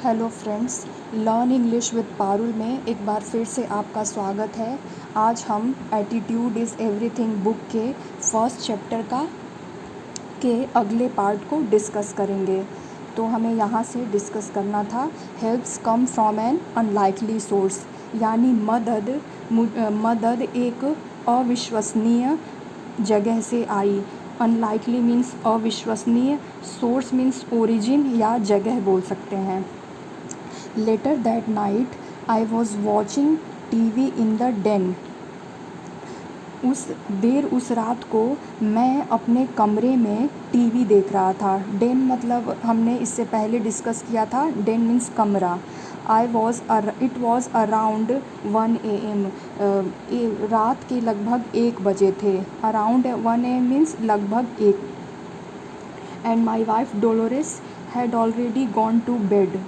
Hello friends, learn English with Parul में एक बार फिर से आपका स्वागत है। आज हम एटीट्यूड इज़ एवरीथिंग बुक के फर्स्ट चैप्टर के अगले पार्ट को डिस्कस करेंगे। तो हमें यहाँ से डिस्कस करना था helps come from an unlikely source, यानी मदद एक अविश्वसनीय जगह से आई। अनलाइकली मीन्स अविश्वसनीय, सोर्स मीन्स ओरिजिन या जगह बोल सकते हैं। Later that night, I was watching TV in the den. उस रात को मैं अपने कमरे में टीवी देख रहा था। डेन मतलब हमने इससे पहले डिस्कस किया था, डेन मीन्स कमरा। It was around 1 AM। रात के लगभग 1 बजे थे। अराउंड 1 AM मीन्स लगभग 1। And my wife Dolores had already gone to bed.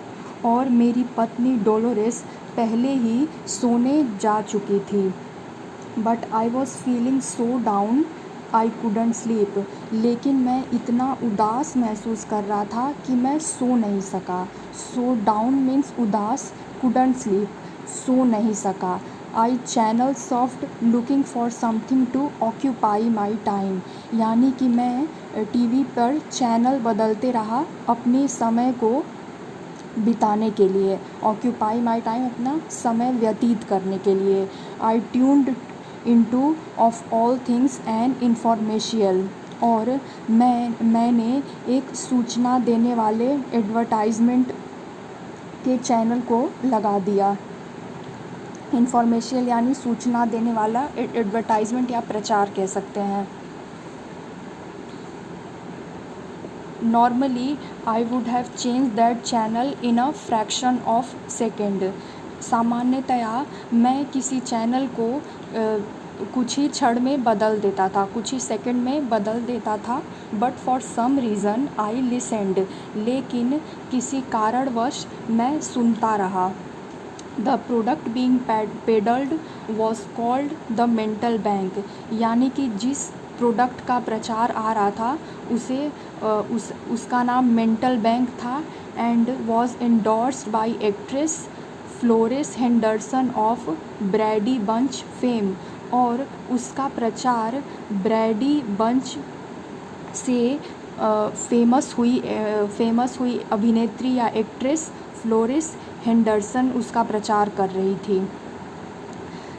और मेरी पत्नी डोलोरेस पहले ही सोने जा चुकी थी। But I was feeling so down I couldn't sleep. लेकिन मैं इतना उदास महसूस कर रहा था कि मैं सो नहीं सका। सो डाउन मीन्स उदास, कुडंट स्लीप सो नहीं सका। I channel surfed looking for something to occupy my time, यानी कि मैं टीवी पर चैनल बदलते रहा अपने समय को बिताने के लिए। ऑक्यूपाई माई टाइम अपना समय व्यतीत करने के लिए। I tuned into of all things an infomercial. और मैंने एक सूचना देने वाले एडवर्टाइजमेंट के चैनल को लगा दिया। इंफॉर्मेशियल यानी सूचना देने वाला, एडवर्टाइजमेंट या प्रचार कह सकते हैं। Normally, I would have changed that channel in a fraction of second. सामान्यतया मैं किसी चैनल को कुछ ही क्षण में बदल देता था, कुछ ही सेकंड में बदल देता था। But for some reason I listened, लेकिन किसी कारणवश मैं सुनता रहा। The product being peddled was called the mental bank, यानी कि जिस प्रोडक्ट का प्रचार आ रहा था उसका नाम मेंटल बैंक था। And was endorsed by actress Florence Henderson of Brady Bunch fame. और उसका प्रचार ब्रैडी बंच से फेमस हुई अभिनेत्री या एक्ट्रेस फ्लोरेस हेंडरसन उसका प्रचार कर रही थी।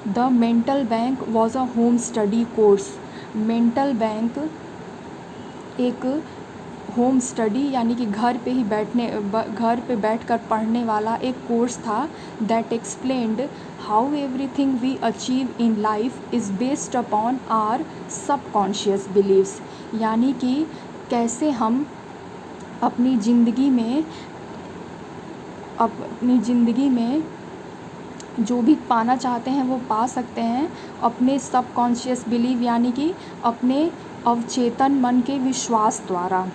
The mental bank was a home study course. Mental bank एक होम स्टडी यानी कि घर पे बैठकर पढ़ने वाला एक कोर्स था। That explained how everything we achieve in life is based upon our subconscious beliefs, यानी कि कैसे हम अपनी ज़िंदगी में जो भी पाना चाहते हैं वो पा सकते हैं अपने सबकॉन्शियस बिलीव, यानी कि अपने अवचेतन मन के विश्वास द्वारा।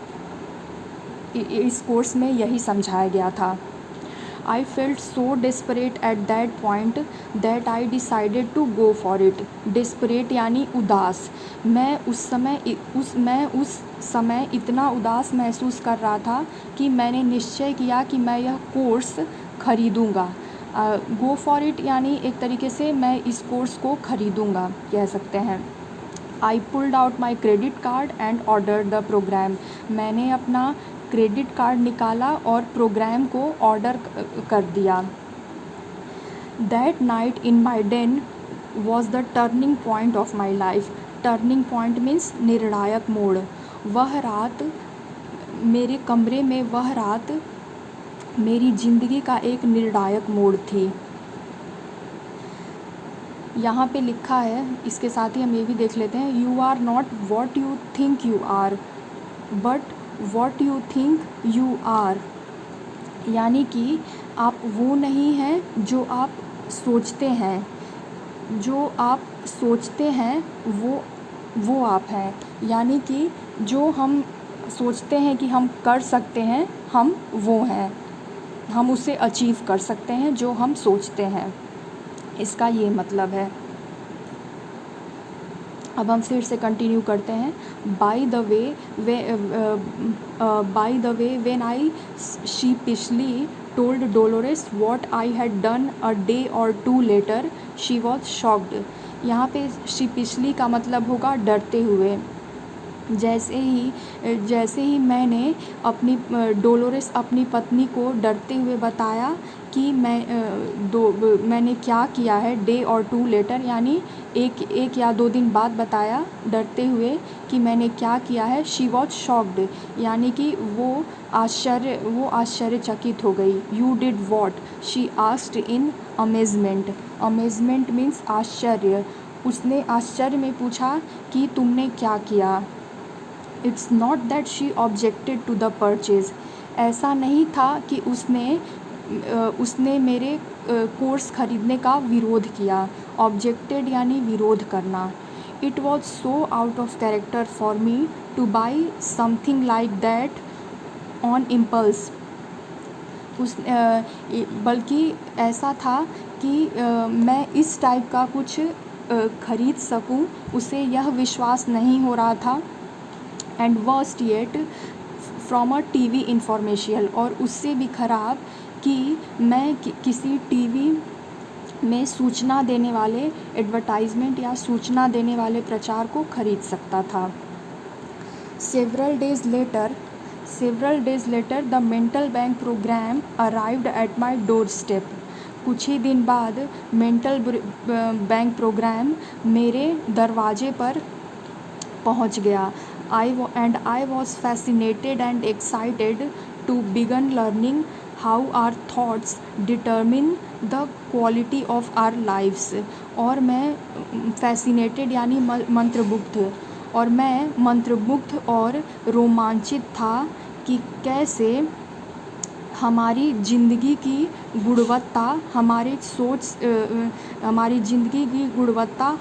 इस कोर्स में यही समझाया गया था। I felt so desperate at that point that I decided to go for it. Desperate यानी उदास। मैं उस समय इतना उदास महसूस कर रहा था कि मैंने निश्चय किया कि मैं यह कोर्स खरीदूँगा। गो फॉर इट यानी एक तरीके से मैं इस कोर्स को खरीदूँगा कह सकते हैं। I pulled out my credit card and order the program. मैंने अपना क्रेडिट कार्ड निकाला और प्रोग्राम को ऑर्डर कर दिया। That night in my den was the turning point of my life. Turning point means निर्णायक मोड़। वह रात मेरे कमरे में मेरी ज़िंदगी का एक निर्णायक मोड़ थी। यहाँ पे लिखा है, इसके साथ ही हम ये भी देख लेते हैं, you are not what you think you are but what you think you are, यानी कि आप वो नहीं हैं जो आप सोचते हैं। जो आप सोचते हैं वो आप हैं, यानी कि जो हम सोचते हैं कि हम कर सकते हैं हम वो हैं। हम उसे अचीव कर सकते हैं जो हम सोचते हैं, इसका ये मतलब है। अब हम फिर से कंटिन्यू करते हैं। By the way when I sheepishly told Dolores what I had done a day or two later, she was shocked. यहाँ पे शिपिशली का मतलब होगा डरते हुए। जैसे ही मैंने अपनी डोलोरेस अपनी पत्नी को डरते हुए बताया कि मैंने क्या किया है, डे और टू लेटर यानी एक या 2 दिन बाद बताया डरते हुए कि मैंने क्या किया है। शी वॉज शॉक्ड यानी कि वो आश्चर्यचकित हो गई। You did what, she asked in amazement. Amazement means आश्चर्य। उसने आश्चर्य में पूछा कि तुमने क्या किया। It's not that she objected to the purchase. ऐसा नहीं था कि उसने मेरे कोर्स ख़रीदने का विरोध किया। ऑब्जेक्टेड यानी विरोध करना। It was so out of character for me two by something like that on impulse. बल्कि ऐसा था कि मैं इस टाइप का कुछ ख़रीद सकूं, उसे यह विश्वास नहीं हो रहा था। And worst yet from a TV infomercial, और उससे भी ख़राब कि मैं किसी टीवी में सूचना देने वाले एडवर्टाइजमेंट या सूचना देने वाले प्रचार को ख़रीद सकता था। Several days later the mental bank program arrived at my doorstep. कुछ ही दिन बाद मेंटल बैंक प्रोग्राम मेरे दरवाजे पर पहुंच गया। I was fascinated and excited to begin learning how our thoughts determine the quality of our lives। और मैं fascinated यानी मंत्रमुग्ध, और मैं मंत्रमुग्ध और रोमांचित था कि कैसे हमारी ज़िंदगी की गुणवत्ता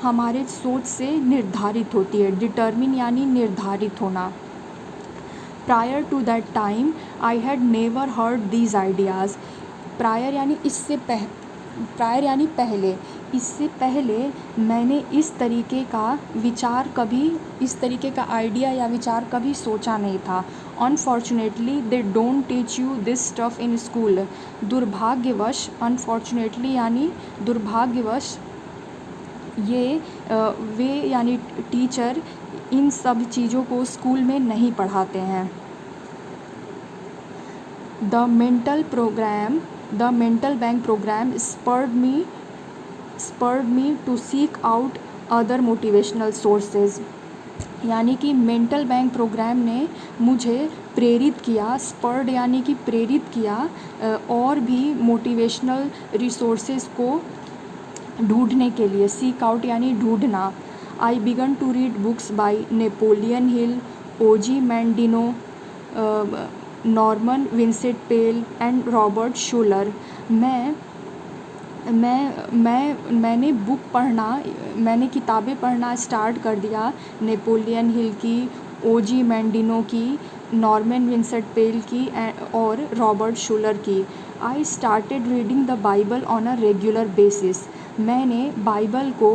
हमारी सोच से निर्धारित होती है। डिटर्मिन यानी निर्धारित होना। Prior to that time I had never heard these ideas. Prior यानी पहले। इससे पहले मैंने इस तरीके का आइडिया या विचार कभी सोचा नहीं था। Unfortunately they don't teach you this stuff in school. दुर्भाग्यवश, अनफॉर्चुनेटली यानी दुर्भाग्यवश, वे यानी टीचर इन सब चीज़ों को स्कूल में नहीं पढ़ाते हैं। The mental bank program spurred me to seek out other motivational sources। यानी कि मेंटल बैंक प्रोग्राम ने मुझे प्रेरित किया। स्पर्ड यानी कि प्रेरित किया और भी मोटिवेशनल रिसोर्सेज को ढूंढने के लिए। सीक आउट यानी ढूंढना। I began to read books by Napoleon Hill, Og Mandino, Norman Vincent Peale and Robert Schuller. मैंने किताबें पढ़ना स्टार्ट कर दिया नेपोलियन हिल की, ओजी मैंडिनो की, नॉर्मन विंसेंट पेल की और रॉबर्ट शूलर की। I started reading the Bible on a regular basis. मैंने बाइबल को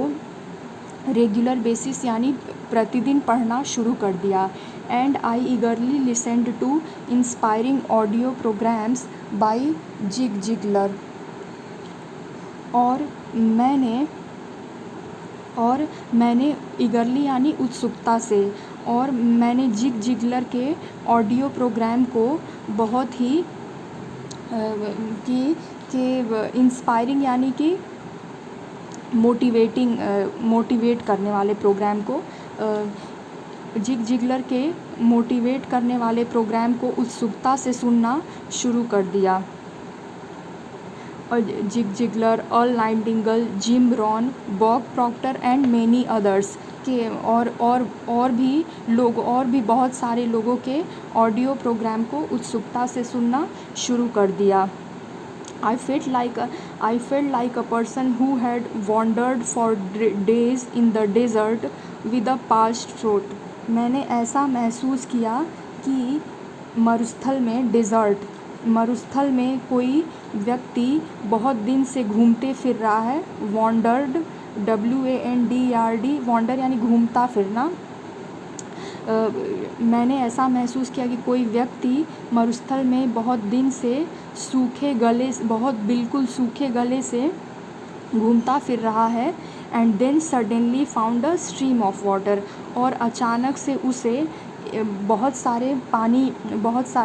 रेगुलर बेसिस यानी प्रतिदिन पढ़ना शुरू कर दिया। And I eagerly listened to inspiring audio programs by Zig Ziglar. और मैंने ईगरली यानी उत्सुकता से, और मैंने जिग जिगलर के ऑडियो प्रोग्राम को बहुत ही इंस्पायरिंग यानी कि मोटिवेट करने वाले प्रोग्राम को, जिग जिगलर के मोटिवेट करने वाले प्रोग्राम को उत्सुकता से सुनना शुरू कर दिया। और Zig Ziglar, Earl Nightingale, Jim Rohn, Bob Proctor and many others के और भी बहुत सारे लोगों के ऑडियो प्रोग्राम को उत्सुकता से सुनना शुरू कर दिया। I felt like a person who had wandered for days in the desert with a parched throat। मैंने ऐसा महसूस किया कि मरुस्थल में कोई व्यक्ति बहुत दिन से घूमते फिर रहा है। वॉन्डर्ड, WANDERD, वॉन्डर यानी घूमता फिरना। मैंने ऐसा महसूस किया कि कोई व्यक्ति मरुस्थल में बहुत दिन से बिल्कुल सूखे गले से घूमता फिर रहा है। And then suddenly found a stream of water, और अचानक से उसे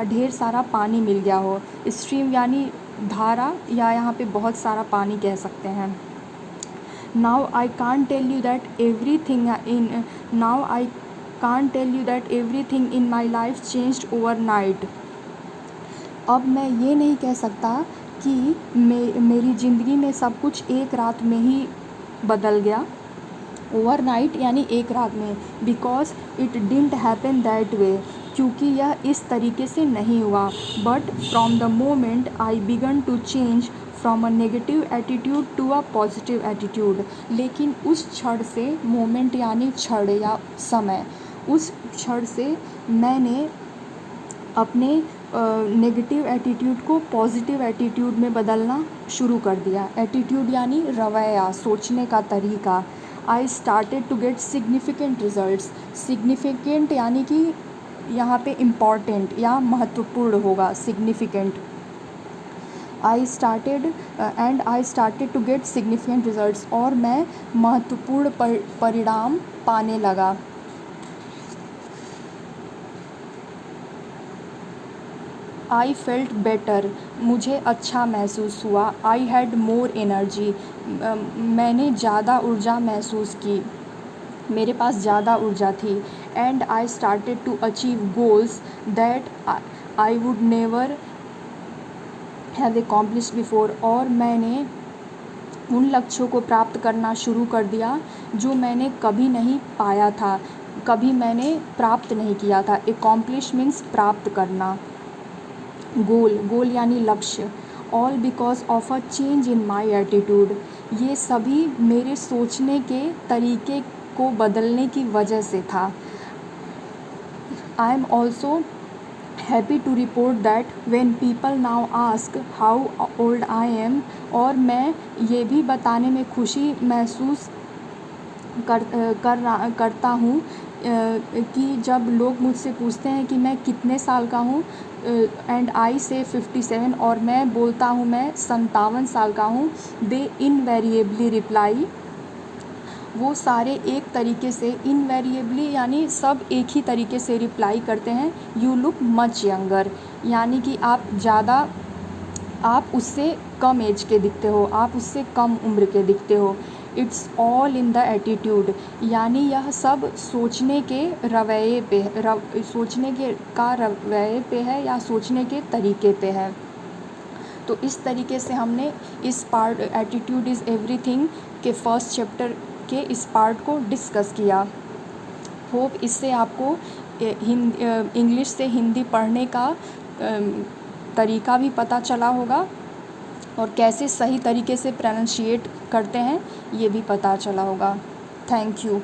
ढेर सारा पानी मिल गया हो। स्ट्रीम यानी धारा, या यहाँ पे बहुत सारा पानी कह सकते हैं। Now I can't tell you that everything in my life changed overnight. अब मैं ये नहीं कह सकता कि मेरी ज़िंदगी में सब कुछ एक रात में ही बदल गया। ओवरनाइट यानी एक रात में, because it didn't happen that way, क्योंकि यह इस तरीके से नहीं हुआ। But from the moment I began to change from a negative attitude to a positive attitude, लेकिन उस क्षण से, मोमेंट यानी क्षण या समय, उस क्षण से मैंने अपने नेगेटिव एटीट्यूड को पॉजिटिव एटीट्यूड में बदलना शुरू कर दिया। एटीट्यूड यानी रवैया, सोचने का तरीका। I started to get significant results. Significant यानी कि यहाँ पे इम्पॉर्टेंट या महत्वपूर्ण होगा, significant. I started to get significant results, और मैं महत्वपूर्ण परिणाम पाने लगा। आई फेल्ट बेटर, मुझे अच्छा महसूस हुआ। आई हैड मोर एनर्जी, मैंने ज़्यादा ऊर्जा महसूस की, मेरे पास ज़्यादा ऊर्जा थी। And I started to achieve goals that I would never have accomplished before, और मैंने उन लक्ष्यों को प्राप्त करना शुरू कर दिया जो मैंने कभी नहीं पाया था, कभी मैंने प्राप्त नहीं किया था। अकॉम्प्लिश मीन्स प्राप्त करना, गोल यानी लक्ष्य। All because of a change in my attitude, ये सभी मेरे सोचने के तरीके को बदलने की वजह से था। I am also happy to report that when people now ask how old I am, और मैं ये भी बताने में खुशी महसूस करता हूँ कि जब लोग मुझसे पूछते हैं कि मैं कितने साल का हूँ, एंड आई से 57, और मैं बोलता हूँ मैं 57 साल का हूँ, दे इनवेरिएबली रिप्लाई, वो सारे एक तरीके से, इनवेरिएबली यानी सब एक ही तरीके से रिप्लाई करते हैं, यू लुक मच यंगर, यानी कि आप उससे कम एज के दिखते हो, आप उससे कम उम्र के दिखते हो। It's all in the attitude, यानी यह सब सोचने के रवैये पे है या सोचने के तरीके पे है। तो इस तरीके से हमने इस पार्ट एटीट्यूड इज़ एवरीथिंग के फर्स्ट चैप्टर के इस पार्ट को डिस्कस किया। होप इससे आपको इंग्लिश से हिंदी पढ़ने का तरीका भी पता चला होगा, और कैसे सही तरीके से प्रोनाउंशिएट करते हैं ये भी पता चला होगा। Thank you.